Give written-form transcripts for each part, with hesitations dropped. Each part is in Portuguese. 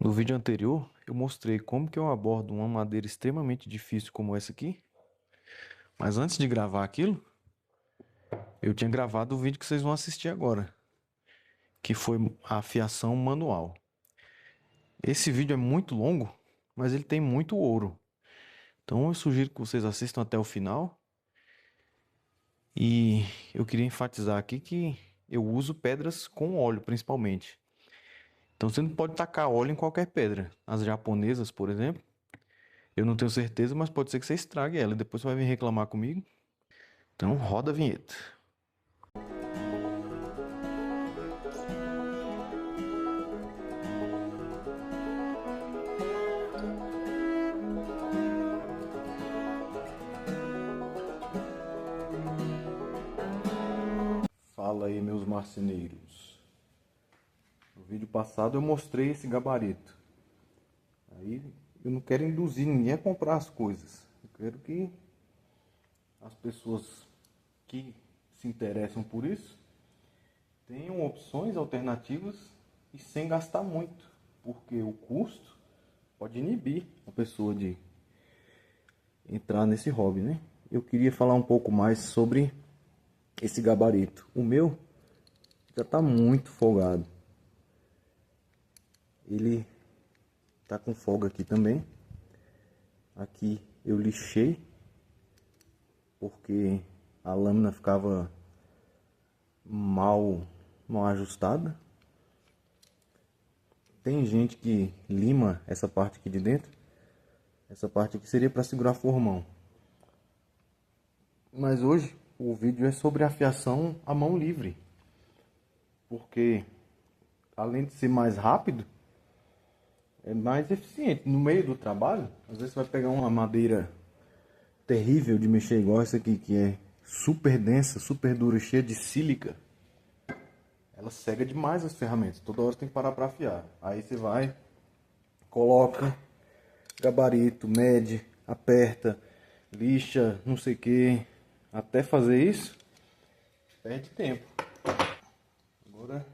No vídeo anterior, eu mostrei como que eu abordo uma madeira extremamente difícil como essa aqui. Mas antes de gravar aquilo, eu tinha gravado o vídeo que vocês vão assistir agora, que foi a afiação manual. Esse vídeo é muito longo, mas ele tem muito ouro. Então eu sugiro que vocês assistam até o final. E eu queria enfatizar aqui que eu uso pedras com óleo, principalmente. Então você não pode tacar óleo em qualquer pedra. As japonesas, por exemplo, eu não tenho certeza, mas pode ser que você estrague ela e depois você vai vir reclamar comigo. Então roda a vinheta. Fala aí, meus marceneiros. No vídeo passado eu mostrei esse gabarito. Aí eu não quero induzir ninguém a comprar as coisas. Eu quero que as pessoas que se interessam por isso tenham opções alternativas e sem gastar muito, porque o custo pode inibir a pessoa de entrar nesse hobby, né? Eu queria falar um pouco mais sobre esse gabarito. O meu já está muito folgado. Ele tá com folga aqui também. Aqui eu lixei porque a lâmina ficava mal ajustada. Tem gente que lima essa parte aqui de dentro. Essa parte aqui seria para segurar formão. Mas hoje o vídeo é sobre afiação à mão livre. Porque além de ser mais rápido, é mais eficiente. No meio do trabalho, às vezes você vai pegar uma madeira terrível de mexer, igual essa aqui, que é super densa, super dura, cheia de sílica. Ela cega demais as ferramentas. Toda hora você tem que parar para afiar. Aí você vai, coloca gabarito, mede, aperta, lixa, não sei o que. Até fazer isso, perde tempo. Agora,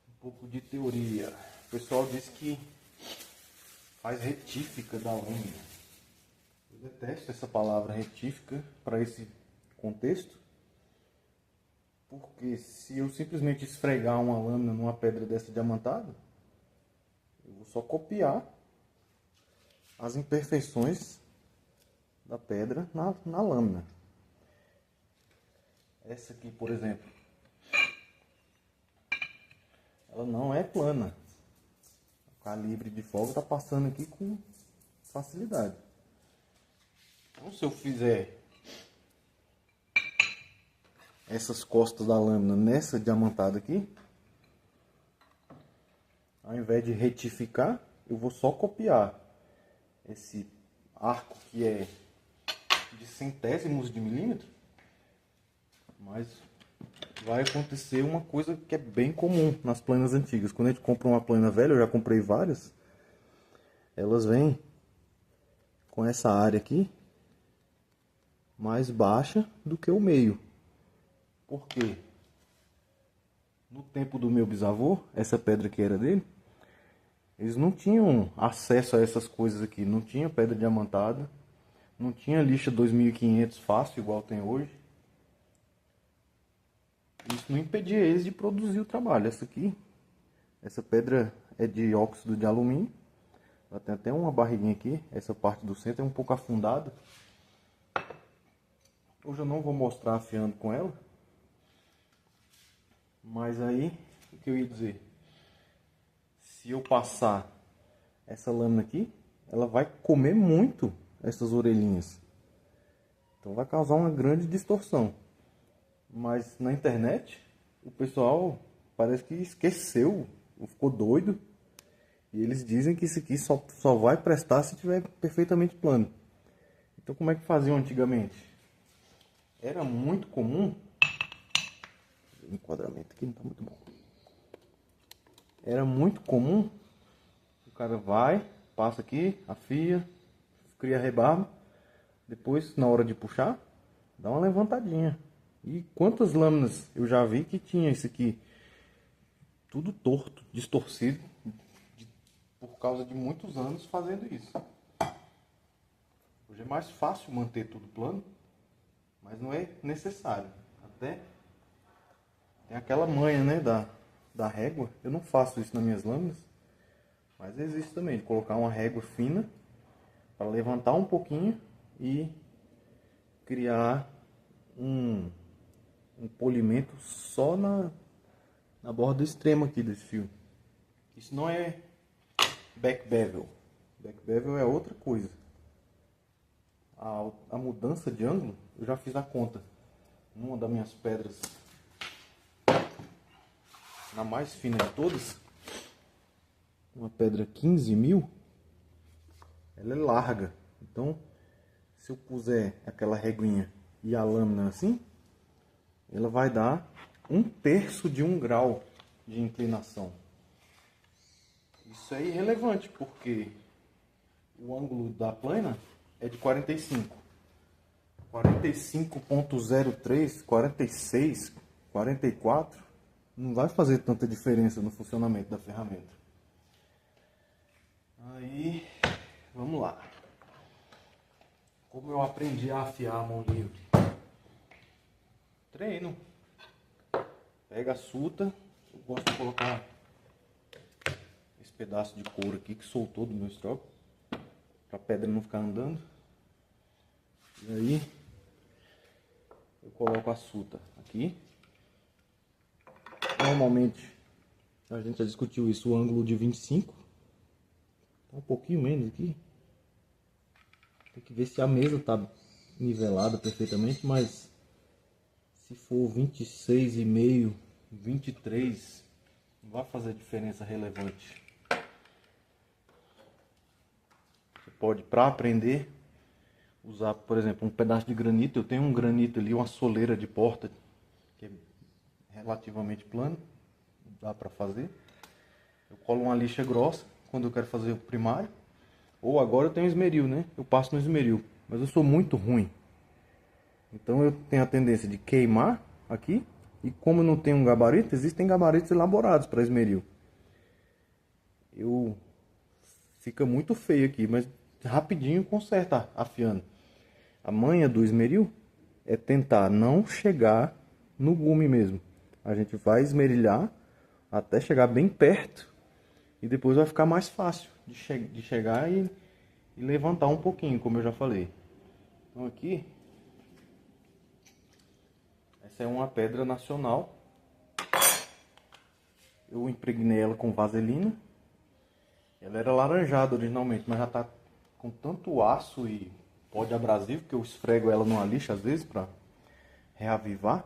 um pouco de teoria. O pessoal diz que faz retífica da lâmina. Eu detesto essa palavra retífica para esse contexto. Porque se eu simplesmente esfregar uma lâmina numa pedra dessa diamantada, eu vou só copiar as imperfeições da pedra na lâmina. Essa aqui, por exemplo, ela não é plana. O calibre de folga está passando aqui com facilidade. Então, se eu fizer essas costas da lâmina nessa diamantada aqui, ao invés de retificar, eu vou só copiar esse arco que é de centésimos de milímetro, mas vai acontecer uma coisa que é bem comum nas planas antigas. Quando a gente compra uma plana velha, eu já comprei várias, elas vêm com essa área aqui mais baixa do que o meio. Por quê? No tempo do meu bisavô, essa pedra que era dele, eles não tinham acesso a essas coisas aqui. Não tinha pedra diamantada, não tinha lixa 2500 fácil igual tem hoje. Isso não impedia eles de produzir o trabalho. Essa aqui, essa pedra é de óxido de alumínio. Ela tem até uma barriguinha aqui. Essa parte do centro é um pouco afundada. Hoje eu não vou mostrar afiando com ela. Mas aí, o que eu ia dizer? Se eu passar essa lâmina aqui, ela vai comer muito essas orelhinhas. Então vai causar uma grande distorção. Mas na internet, o pessoal parece que esqueceu, ficou doido. E eles dizem que isso aqui só vai prestar se tiver perfeitamente plano. Então como é que faziam antigamente? Era muito comum. O enquadramento aqui não está muito bom. Era muito comum. O cara vai, passa aqui, afia, cria rebarba. Depois, na hora de puxar, dá uma levantadinha. E quantas lâminas eu já vi que tinha isso aqui tudo torto, distorcido, de causa de muitos anos fazendo isso. Hoje é mais fácil manter tudo plano, mas não é necessário. Até tem aquela manha, né, da régua. Eu não faço isso nas minhas lâminas, mas existe também, de colocar uma régua fina para levantar um pouquinho e criar um polimento só na borda extrema aqui desse fio. Isso não é back bevel. Back bevel é outra coisa. A mudança de ângulo, eu já fiz a conta. Numa das minhas pedras, na mais fina de todas, uma pedra 15.000, ela é larga. Então, se eu puser aquela reguinha e a lâmina assim, ela vai dar 1/3 de 1 grau de inclinação. Isso é irrelevante, porque o ângulo da plana é de 45. 45.03, 46, 44, não vai fazer tanta diferença no funcionamento da ferramenta. Aí, vamos lá. Como eu aprendi a afiar a mão livre? Treino. Pega a suta. Eu gosto de colocar esse pedaço de couro aqui que soltou do meu stroke, para a pedra não ficar andando. E aí eu coloco a suta aqui. Normalmente a gente já discutiu isso, o ângulo de 25. Tá um pouquinho menos aqui. Tem que ver se a mesa tá nivelada perfeitamente, mas se for 26,5, 23, não vai fazer diferença relevante. Você pode, para aprender, usar, por exemplo, um pedaço de granito. Eu tenho um granito ali, uma soleira de porta que é relativamente plano, dá para fazer. Eu colo uma lixa grossa quando eu quero fazer o primário, ou agora eu tenho esmeril, né? Eu passo no esmeril, mas eu sou muito ruim, então eu tenho a tendência de queimar aqui, e como eu não tenho um gabarito, existem gabaritos elaborados para esmeril. Fica muito feio aqui, mas rapidinho conserta afiando. A manha do esmeril é tentar não chegar no gume mesmo. A gente vai esmerilhar até chegar bem perto e depois vai ficar mais fácil de chegar e levantar um pouquinho, como eu já falei. Então aqui, essa é uma pedra nacional. Eu impregnei ela com vaselina. Ela era laranjada originalmente, mas já está com tanto aço e pó de abrasivo que eu esfrego ela numa lixa às vezes para reavivar,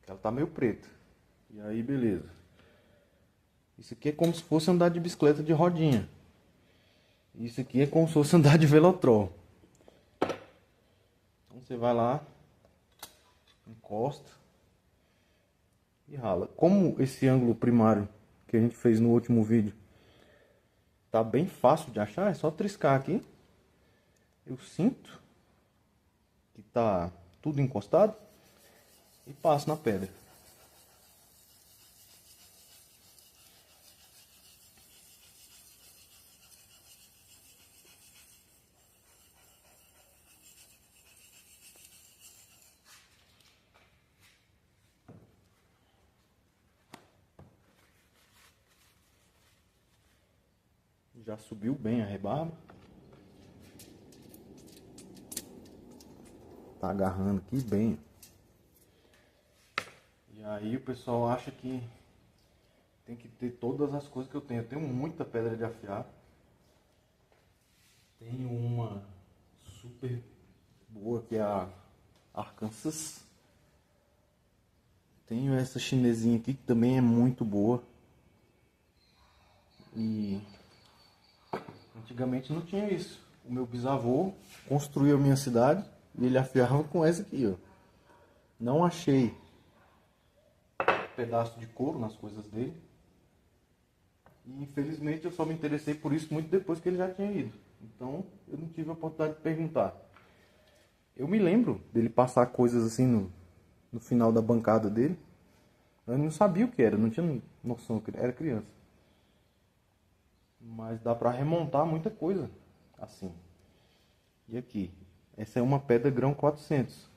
que ela tá meio preta. E aí, beleza. Isso aqui é como se fosse andar de bicicleta de rodinha. Isso aqui é como se fosse andar de velotrol. Então você vai lá, encosta e rala. Como esse ângulo primário que a gente fez no último vídeo tá bem fácil de achar, é só triscar aqui. Eu sinto que tá tudo encostado e passo na pedra. Já subiu bem a rebarba. Tá agarrando aqui bem. E aí o pessoal acha que tem que ter todas as coisas que eu tenho. Eu tenho muita pedra de afiar. Tenho uma super boa que é a Arkansas. Tenho essa chinesinha aqui que também é muito boa. E antigamente não tinha isso. O meu bisavô construiu a minha cidade e ele afiava com essa aqui, ó. Não achei pedaço de couro nas coisas dele. E infelizmente eu só me interessei por isso muito depois que ele já tinha ido. Então eu não tive a oportunidade de perguntar. Eu me lembro dele passar coisas assim no final da bancada dele. Eu não sabia o que era, não tinha noção, era criança. mas dá para remontar muita coisa assim. E aqui, essa é uma pedra grão 400.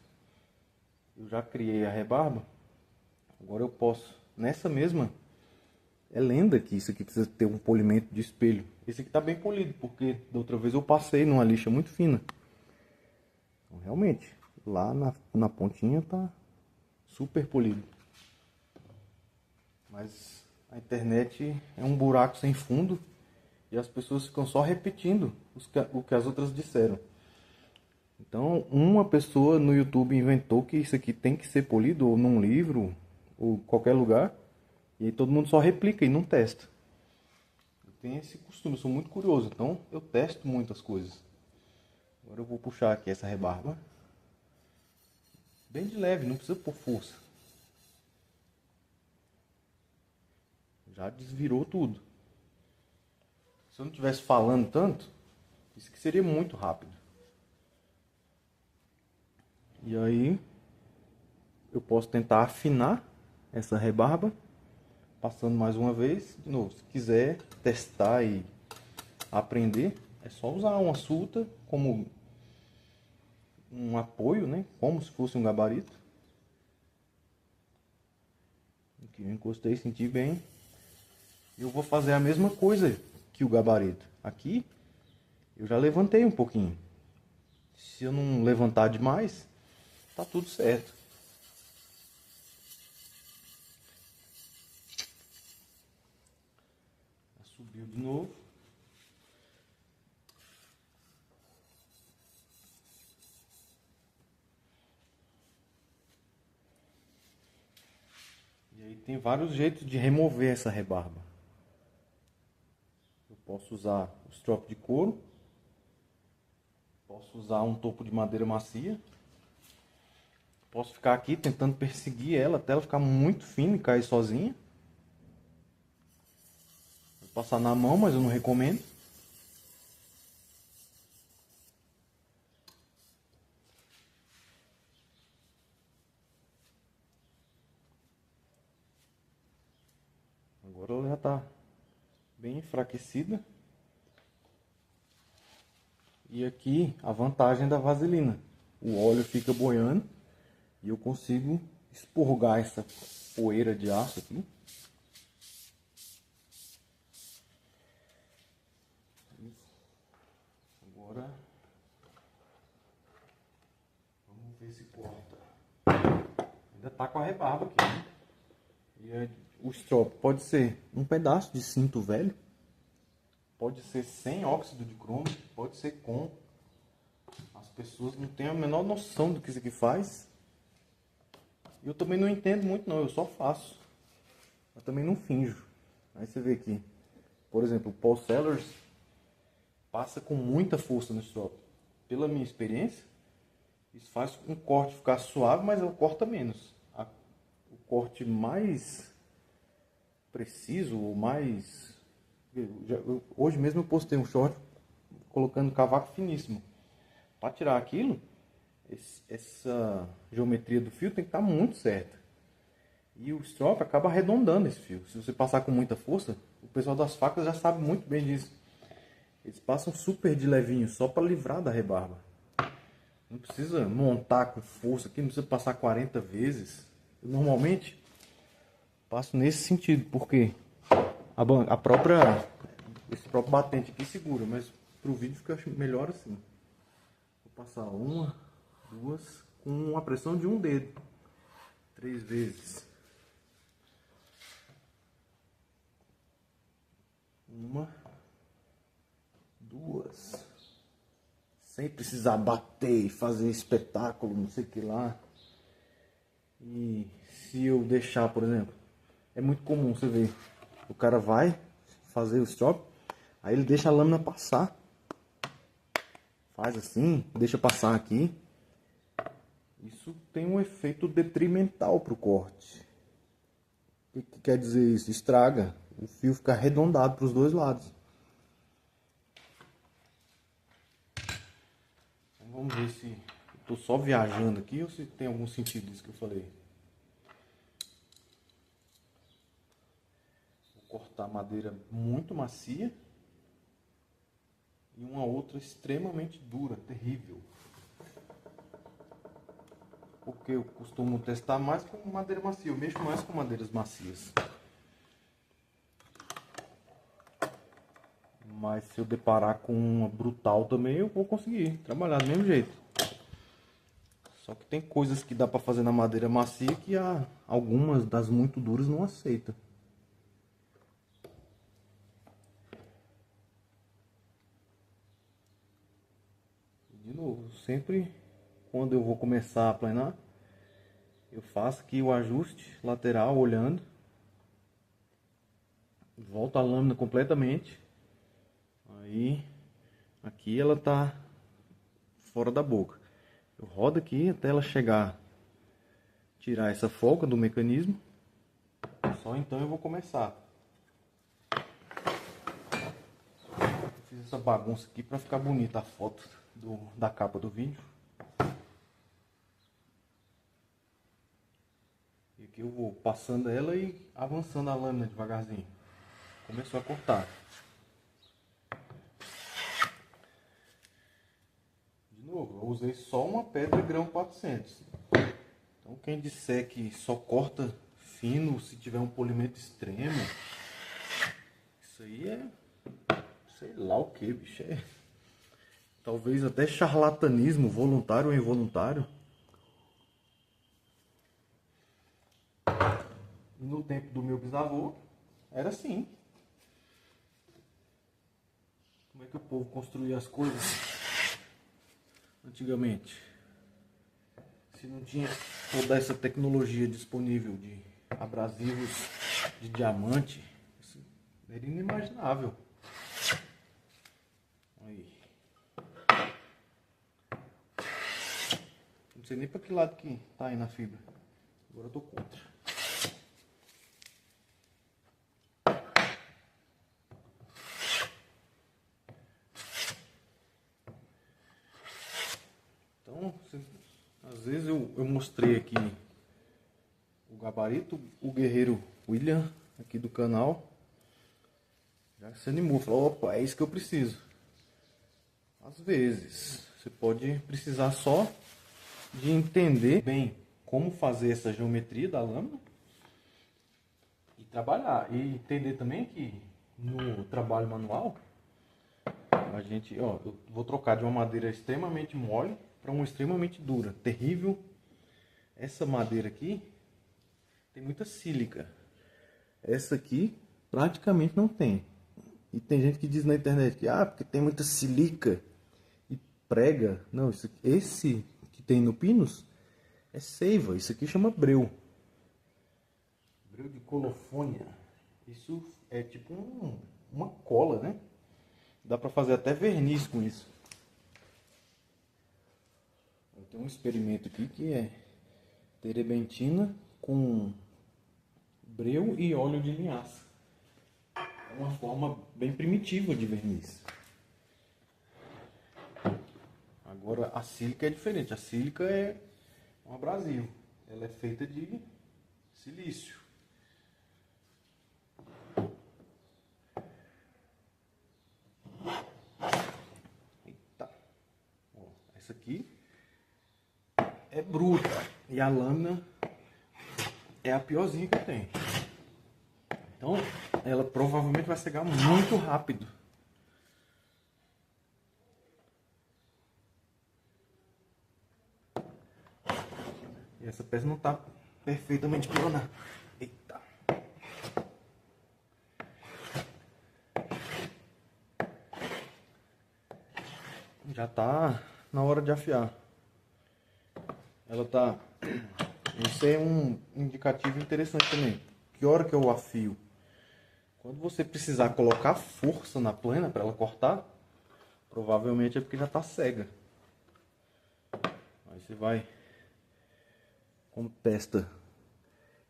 Eu já criei a rebarba. Agora eu posso, nessa mesma, é lenda que isso aqui precisa ter um polimento de espelho. Esse aqui tá bem polido, porque da outra vez eu passei numa lixa muito fina. Então, realmente, lá na pontinha tá super polido. Mas a internet é um buraco sem fundo e as pessoas ficam só repetindo o que as outras disseram. Então, uma pessoa no YouTube inventou que isso aqui tem que ser polido, ou num livro, ou qualquer lugar, e aí todo mundo só replica e não testa. Eu tenho esse costume, eu sou muito curioso, então eu testo muitas coisas. Agora eu vou puxar aqui essa rebarba. Bem de leve, não precisa pôr força. Já desvirou tudo. Se eu não estivesse falando tanto, isso aqui seria muito rápido. E aí eu posso tentar afinar essa rebarba, passando mais uma vez. De novo, se quiser testar e aprender, é só usar uma suta como um apoio, né? Como se fosse um gabarito. Aqui eu encostei, senti bem. Eu vou fazer a mesma coisa que o gabarito. Aqui eu já levantei um pouquinho. Se eu não levantar demais, tá tudo certo. Subiu de novo. E aí tem vários jeitos de remover essa rebarba. Eu posso usar o strop de couro. Posso usar um topo de madeira macia. Posso ficar aqui tentando perseguir ela até ela ficar muito fina e cair sozinha. Vou passar na mão, mas eu não recomendo. Agora ela já está bem enfraquecida. E aqui a vantagem da vaselina. O óleo fica boiando e eu consigo expurgar essa poeira de aço aqui. Agora vamos ver se corta. Ainda tá com a rebarba aqui, né? E o strop pode ser um pedaço de cinto velho, pode ser sem óxido de cromo, pode ser com. As pessoas não têm a menor noção do que isso aqui faz. Eu também não entendo muito não, eu só faço. Eu também não finjo. Aí você vê aqui, por exemplo, o Paul Sellers passa com muita força no strop. Pela minha experiência, isso faz um corte ficar suave, mas ele corta menos. O corte mais preciso, ou mais... hoje mesmo eu postei um short colocando cavaco finíssimo. Para tirar aquilo, essa geometria do fio tem que estar muito certa. E o strop acaba arredondando esse fio. Se você passar com muita força, o pessoal das facas já sabe muito bem disso. Eles passam super de levinho, só para livrar da rebarba. Não precisa montar com força aqui, não precisa passar 40 vezes. Eu normalmente passo nesse sentido, porque esse próprio batente aqui segura, mas para o vídeo fica melhor assim. Vou passar uma, duas, com a pressão de um dedo. 3 vezes. Uma, duas. Sem precisar bater e fazer espetáculo, não sei o que lá. E se eu deixar, por exemplo, é muito comum você ver, o cara vai fazer o strop, aí ele deixa a lâmina passar. Faz assim, deixa passar aqui. Isso tem um efeito detrimental para o corte. O que quer dizer isso? Estraga. O fio fica arredondado para os dois lados. Então, vamos ver se estou só viajando aqui ou se tem algum sentido isso que eu falei. Vou cortar madeira muito macia. e uma outra extremamente dura, terrível. Porque eu costumo testar mais com madeira macia, eu mexo mais com madeiras macias. Mas se eu deparar com uma brutal também, eu vou conseguir trabalhar do mesmo jeito. Só que tem coisas que dá pra fazer na madeira macia que algumas das muito duras não aceitam. De novo, sempre quando eu vou começar a planar, eu faço aqui o ajuste lateral olhando. Volto a lâmina completamente. Aí, aqui ela tá fora da boca. Eu rodo aqui até ela chegar, tirar essa folga do mecanismo. Só então eu vou começar. Eu fiz essa bagunça aqui para ficar bonita a foto da capa do vídeo. E aqui eu vou passando ela e avançando a lâmina devagarzinho. Começou a cortar. De novo, eu usei só uma pedra grão 400. Então quem disser que só corta fino se tiver um polimento extremo, isso aí é sei lá o que, bicho. É talvez até charlatanismo, voluntário ou involuntário. E no tempo do meu bisavô, era assim. Como é que o povo construía as coisas antigamente? Se não tinha toda essa tecnologia disponível de abrasivos de diamante, isso era inimaginável. Aí. Não sei nem para que lado que tá aí na fibra. Agora eu tô contra. Então, às vezes eu mostrei aqui o gabarito, o guerreiro William, aqui do canal, já se animou, falou, opa, é isso que eu preciso. Às vezes, você pode precisar só de entender bem como fazer essa geometria da lâmina e trabalhar. E entender também que no trabalho manual, a gente, ó, eu vou trocar de uma madeira extremamente mole para uma extremamente dura, terrível. Essa madeira aqui tem muita sílica. Essa aqui praticamente não tem. E tem gente que diz na internet que porque tem muita silica e prega. Não, esse que tem no Pinus é seiva. Isso aqui chama breu. Breu de colofônia. Isso é tipo uma cola, né? Dá pra fazer até verniz com isso. Eu tenho um experimento aqui que é terebentina com breu e óleo de linhaça. É uma forma bem primitiva de verniz. Agora a sílica é diferente. A sílica é um abrasivo. Ela é feita de silício. Eita. Ó, essa aqui é bruta. E a lâmina é a piorzinha que tem. Então, ela provavelmente vai cegar muito rápido. E essa peça não está perfeitamente planada. Eita. Já está na hora de afiar. Ela tá... Isso é um indicativo interessante também. Que hora que eu afio? Quando você precisar colocar força na plana para ela cortar, provavelmente é porque já está cega. Aí você vai, como testa,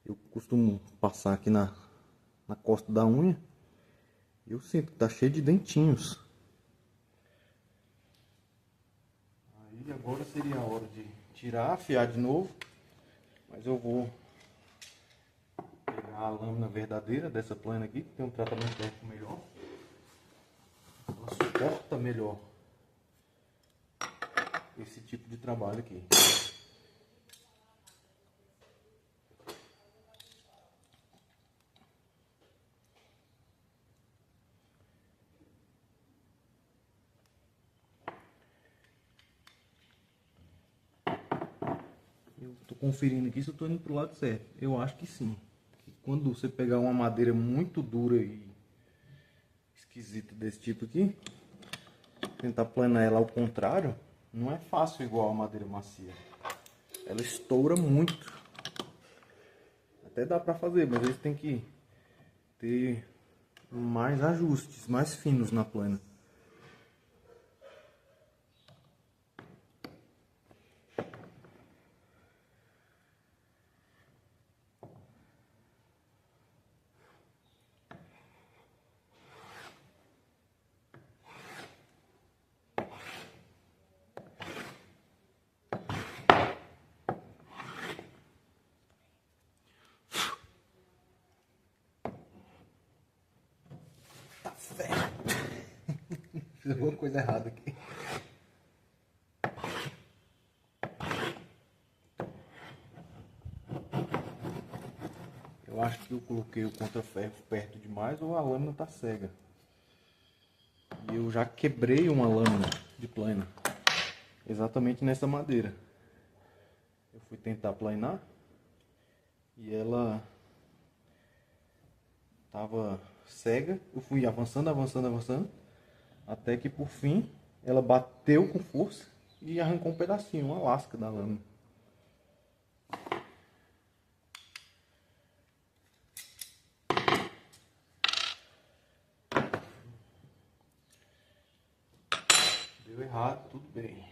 eu costumo passar aqui na costa da unha, eu sinto que está cheio de dentinhos. Aí agora seria a hora de tirar, afiar de novo, mas eu vou pegar a lâmina verdadeira dessa plana aqui, que tem um tratamento térmico melhor. suporta melhor esse tipo de trabalho aqui. Eu tô conferindo aqui se eu tô indo pro lado certo. Eu acho que sim. Quando você pegar uma madeira muito dura e esquisita desse tipo aqui, tentar planar ela ao contrário, não é fácil igual a madeira macia. Ela estoura muito. Até dá pra fazer, mas eles tem que ter mais ajustes, mais finos na plana. Tá certo. Fiz alguma coisa errada aqui. Eu acho que eu coloquei o contraferro perto demais ou a lâmina tá cega. E eu já quebrei uma lâmina de plana. Exatamente nessa madeira. Eu fui tentar planar e ela tava cega. Eu fui avançando, avançando, avançando. Até que por fim ela bateu com força e arrancou um pedacinho, uma lasca da lâmina. Deu errado, tudo bem.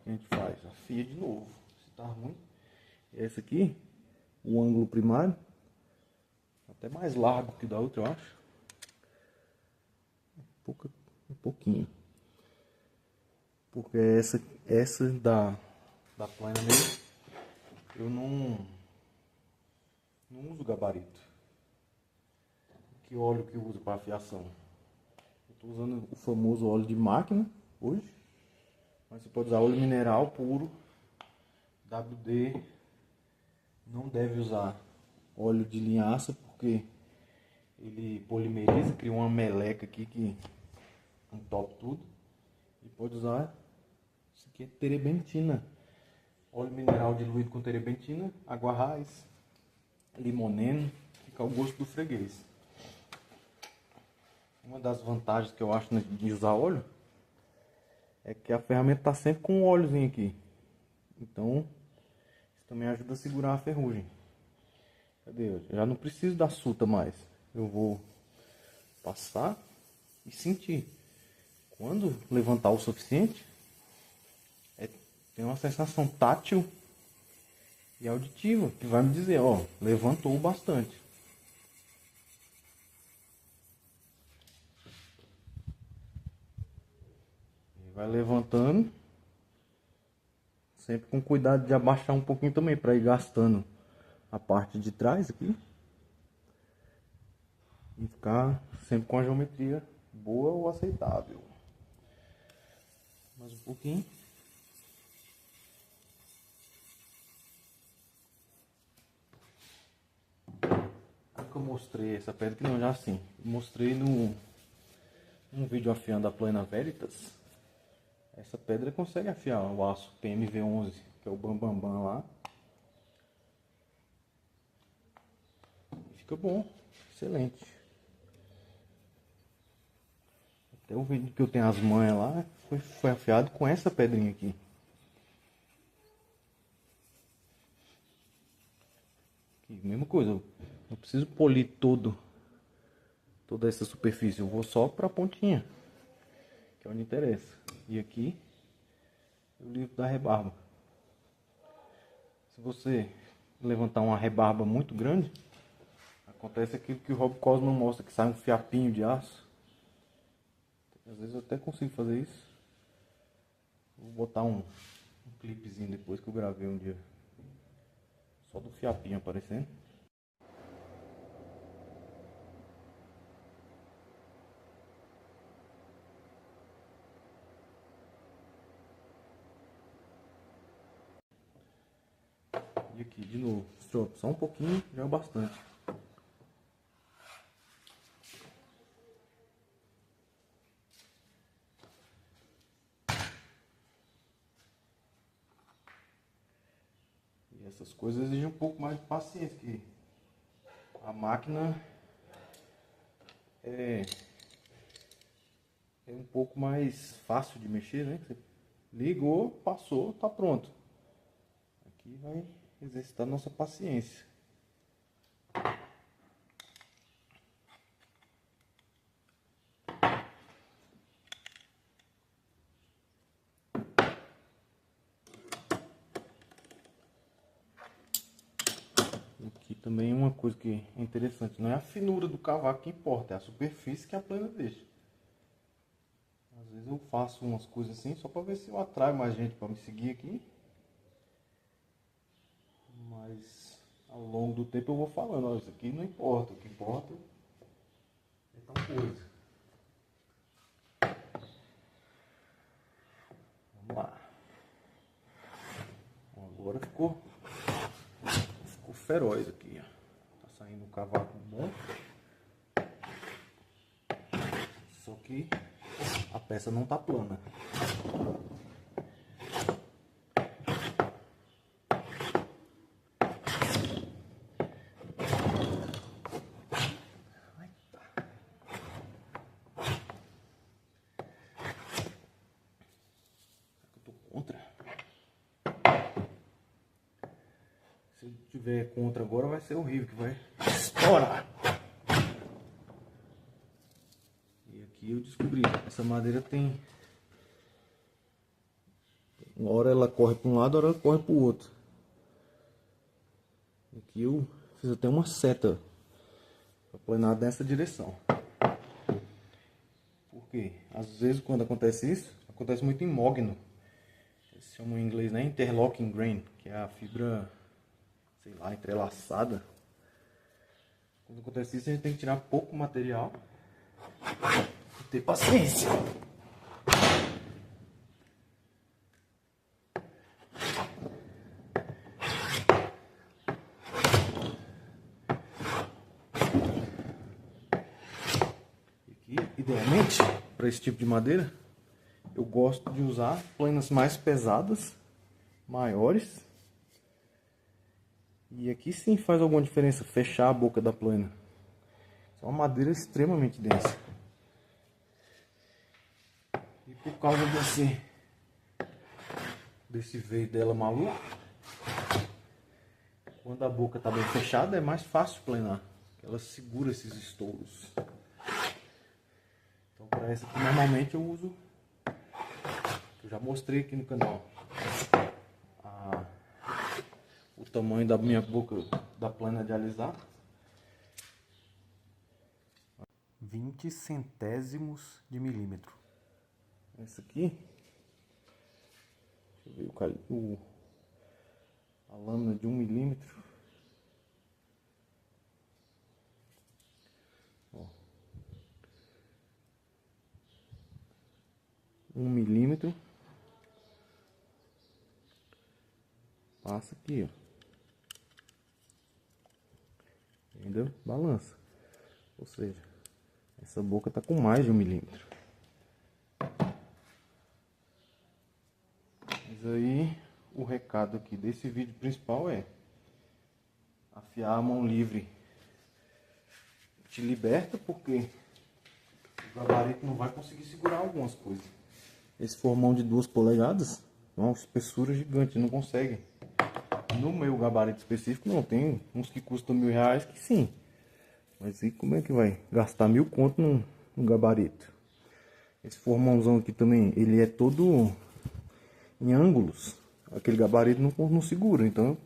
A gente faz, afia de novo. Se tá ruim. Esse aqui, o ângulo primário, até mais largo que o da outra, eu acho. Um pouquinho. Porque essa da plana mesmo, eu não uso gabarito. Que óleo que eu uso para afiação? Eu estou usando o famoso óleo de máquina hoje. Mas você pode usar óleo mineral puro. WD. Não deve usar óleo de linhaça porque ele polimeriza, cria uma meleca aqui que entope tudo. E pode usar isso aqui é terebentina. Óleo mineral diluído com terebentina, água raiz, limoneno, fica ao gosto do freguês. Uma das vantagens que eu acho de usar óleo é que a ferramenta está sempre com um óleozinho aqui. Então, isso também ajuda a segurar a ferrugem. Cadê? Eu já não preciso da suta mais. Eu vou passar e sentir. Quando levantar o suficiente, tem uma sensação tátil e auditiva que vai me dizer, ó, levantou bastante. E vai levantando, sempre com cuidado de abaixar um pouquinho também para ir gastando a parte de trás aqui e ficar sempre com a geometria boa ou aceitável. Mais um pouquinho. Nunca mostrei essa pedra que não, já assim. Mostrei num vídeo afiando a plana Veritas. Essa pedra consegue afiar o aço PMV11, que é o Bambambam lá. Fica bom, excelente. Até o vídeo que eu tenho as manhas lá foi afiado com essa pedrinha aqui. Mesma coisa, eu não preciso polir toda essa superfície, eu vou só para a pontinha, que é onde interessa. E aqui eu livro da rebarba. Se você levantar uma rebarba muito grande, acontece aquilo que o Rob Cosmo mostra, que sai um fiapinho de aço. Às vezes eu até consigo fazer isso. Vou botar um clipezinho depois que eu gravei um dia, só do fiapinho aparecendo. E aqui, de novo, só um pouquinho, já é o bastante. E essas coisas exigem um pouco mais de paciência, que a máquina é um pouco mais fácil de mexer, né? Você ligou, passou, tá pronto. Aqui vai exercitar nossa paciência. Aqui também uma coisa que é interessante, não é a finura do cavaco que importa, é a superfície que a plana deixa. Às vezes eu faço umas coisas assim só para ver se eu atraio mais gente para me seguir aqui. Mas ao longo do tempo eu vou falando, ó, isso aqui não importa, o que importa é tal coisa. Vamos lá. Agora ficou feroz aqui, ó. Tá saindo um cavaco bom. Só que a peça não tá plana. Se eu tiver contra agora vai ser horrível, que vai estourar. E aqui eu descobri, essa madeira tem... Uma hora ela corre para um lado, uma hora ela corre para o outro. Aqui eu fiz até uma seta para planar nessa direção. Porque às vezes quando acontece isso, acontece muito em mogno. Eles chamam em inglês, né? Interlocking grain, que é a fibra, sei lá, entrelaçada. Quando acontece isso, a gente tem que tirar pouco material e ter paciência. E aqui, idealmente, para esse tipo de madeira, eu gosto de usar planas mais pesadas, maiores. E aqui sim faz alguma diferença fechar a boca da plana. É uma madeira extremamente densa. E por causa desse veio dela maluco, quando a boca está bem fechada é mais fácil planar. Ela segura esses estouros. Então para essa aqui normalmente eu uso, eu já mostrei aqui no canal, o tamanho da minha boca da plana de alisar. 20 centésimos de milímetro. Essa aqui, deixa eu ver a lâmina de 1 milímetro. Ó. 1 milímetro. Passa aqui, ó. Entendeu? Balança. Ou seja, essa boca tá com mais de 1 milímetro. Mas aí o recado aqui desse vídeo principal é: afiar a mão livre te liberta, porque o gabarito não vai conseguir segurar algumas coisas. Esse formão de 2 polegadas é uma espessura gigante, não consegue. No meu gabarito específico não, tem uns que custam R$1.000 que sim. Mas e como é que vai gastar 1.000 conto no gabarito? Esse formãozão aqui também, ele é todo em ângulos. Aquele gabarito não segura, então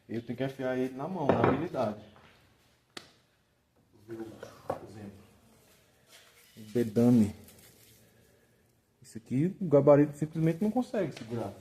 eu tenho que afiar ele na mão, na habilidade. Por exemplo, o bedame. Isso aqui o gabarito simplesmente não consegue segurar.